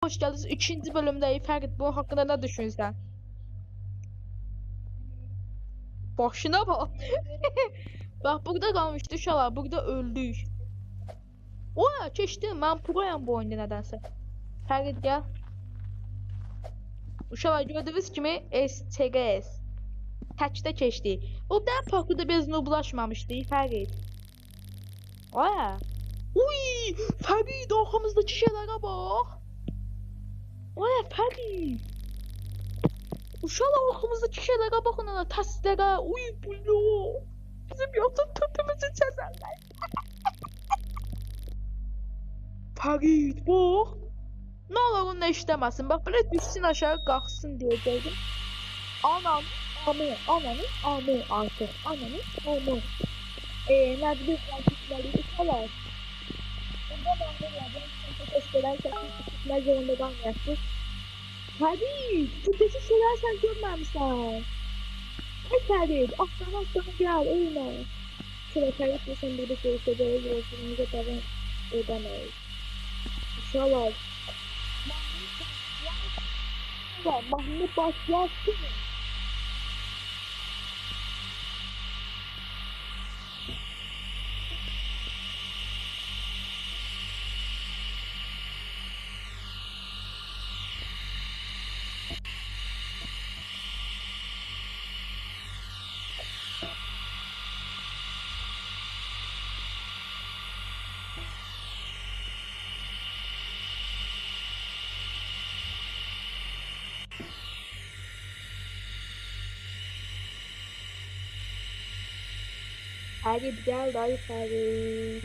hoş geldiniz. 3. bölümdeyiz. Ferit, bu hakkında ne düşünürsən? Başına bak. Bak, burada kalmışdı uşaqlar. Burada öldük. Oya, keçdim. Mən proyam bu oyunda nədənsə. Ferit, gel. Uşaqlar, gördüyünüz kimi STGS. Təkdə keçdik. O da parkurda biz nublaşmamışdı. Ferit. Oya. Uy, Ferit, arkamızdaki şeylere bak. Oya, Ferit. Uşaqlar, arkamızdaki şeylere bakın, ana təsdirə. Uy, bulo. Bizim yatın tüpümüzü çəzərlər. Ferit, bak. Ne olur onu işləməsin. Bak, belə düşsün aşağı, qalxsın deyəcəkdim. Anam, ananın amı artıq. Ananın amı. Nədir bir qansızları uşaqlar. Bunda ben de yazdım. Göstərərsən, nə zorunda qalmayasınız. Ferit, buradaki şeyler sen görmemişsin. Ay Ferit, aklına gel, ölme. Şöyle Ferit sen burada görüşeceğiz, yolculuğumuza devam edemeyiz. İnşallah. Mahmut başlasın. Ferit gel dayı Ferit.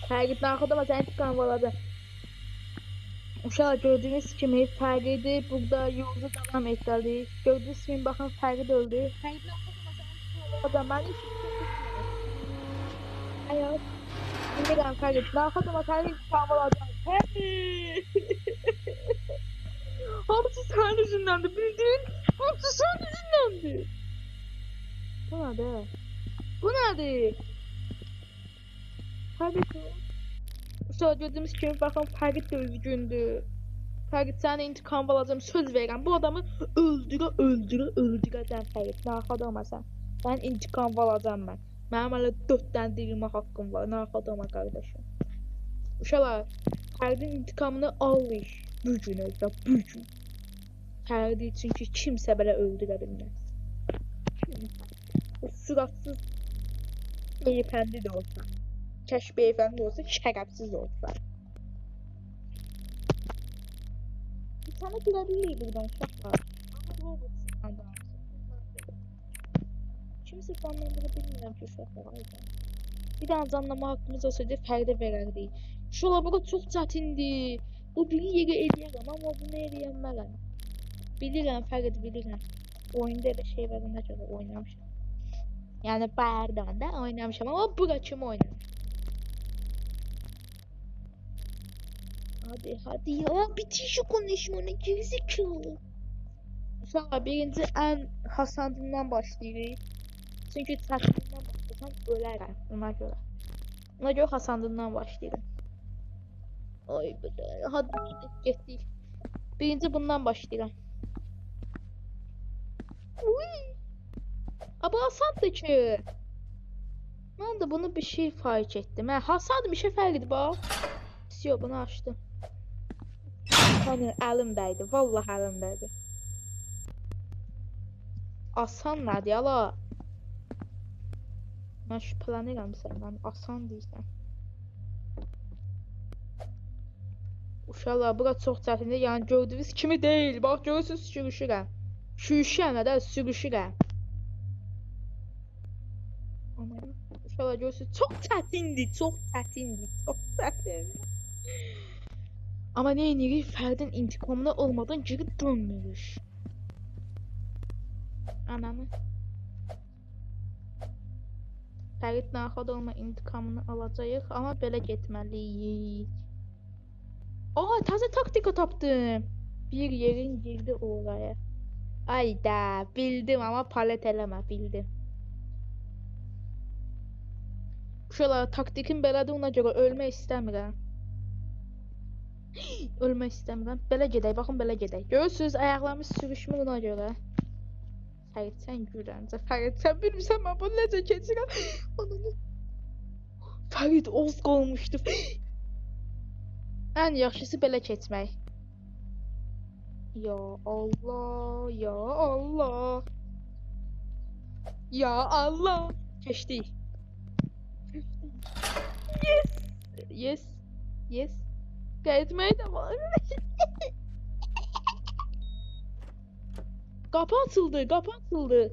Ferit narkoda sen çıkan valadı. Uşağı gördüğünüz kimi Ferit'i burada yolda devam ettirdi. Gördüğünüz kimi bakın Ferit öldü. Ferit narkoda sen çıkan valadı. Ben hiç hayat. Şimdi ben Ferit narkoda sen çıkan valadı. Hey! Hapsi sen yüzündendi bildin. Hapsi sen yüzündendi. Bu nedir? Bu nedir? Ferit o. Uşağı gördüğümüz kimi bakın Ferit de üzgündü. Ferit sana intikam alacağım, söz verirəm. Bu adamı öldürəcəm Ferit. Narxad olmasan. Sən intikam alacağım mən. Mənim hələ 4 dənə dirilmə haqqım var. Narxad olma qardaşım. Uşaqlar, Feritin intikamını alır. Bu gün özdə, bu gün. Feridi çünki kimsə belə öldürə bilməz. O suratsız beyefendi de olsa. Keş beyefendi olsa, şərəfsiz olsa. Bir tane gülebilir buradan uşaqlar. Ama Robot standartı. Kimsə canlandırı bilmirəm ki uşaqlar. Bir daha canlama haqqımız olsaydı Fərdə verərdik. Şola bura çox çətindir. Bu biri yeri eləyərəm, amma bunu eləyənmərəm. Bilirəm Fərdə, bilirəm. Oyunda elə şey var, ona görə oynamışam. Yəni bayırdan da oynamışam, amma bura kimi oynamışam. Hadi ya, bitir şu konuşmanı, gerizekalı. Uşaqlar, birinci ən hasandından başlayırıq. Çünki çətinliyindən başlasam ölərəm ona görə. Ona görə hasandından başlayırım. Ay belə, hadi getdik. Birinci bundan başlayıram. Uy! Abi asandır ki. Mən də bunu bir şey fark etdim. Hasandır bir şey fərq edib bax. Yo, bunu açdım. Hani əlimdəydi, vallahi əlimdəydi. Asan nədir ala? Mən şübhələnirəm səndən, asan deyirsən. Uşaqlar, bura çox çətindir, yəni gördüyünüz kimi deyil. Bax, görürsünüz, sürüşürəm. Sürüşürəm, nədə? Sürüşürəm. Uşaqlar, görürsünüz, çox çətindir, çox çətindir, çox çətindir. Amma nə edirik? Fərdin intikamına olmadan geri dönmürük. Ananı. Fərid narxad olma intikamını alacağıq, amma belə getməliyik. Aa, təzə taktika tapdım. Bir yerin girdi oraya. Ayda, bildim ama palet eləmə, bildim. Uşaqlar, taktikim belədir, ona görə ölmək istəmirəm. Ölmək istəmirəm. Belə gedək, baxın belə gedək. Görürsüz, ayaqlarımız sürüşmür ona görə. Fərid, sən gürəncə. Fərid, sən bilmirsən mən bunu necə keçirəm. Ananı. Fərid, oz qalmışdı. Ən yaxşısı belə keçmək. Ya Allah, ya Allah. Ya Allah. Keçdik. Yes. Yes. Yes. Qayıtmaya da var. Qapı açıldı, qapı açıldı.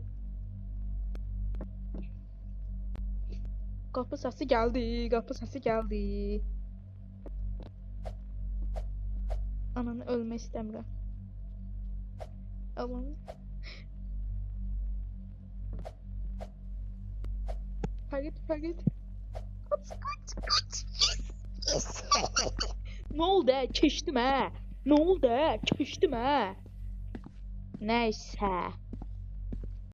Qapı səsi gəldi, qapı səsi gəldi. Ananı ölmək istəmirəm. Allah'ım. Fərid, Fərid. Kaç, kaç, kaç. Yes. Ne oldu? Keçdim hə. Ne oldu? Keçdim hə. Nəysə.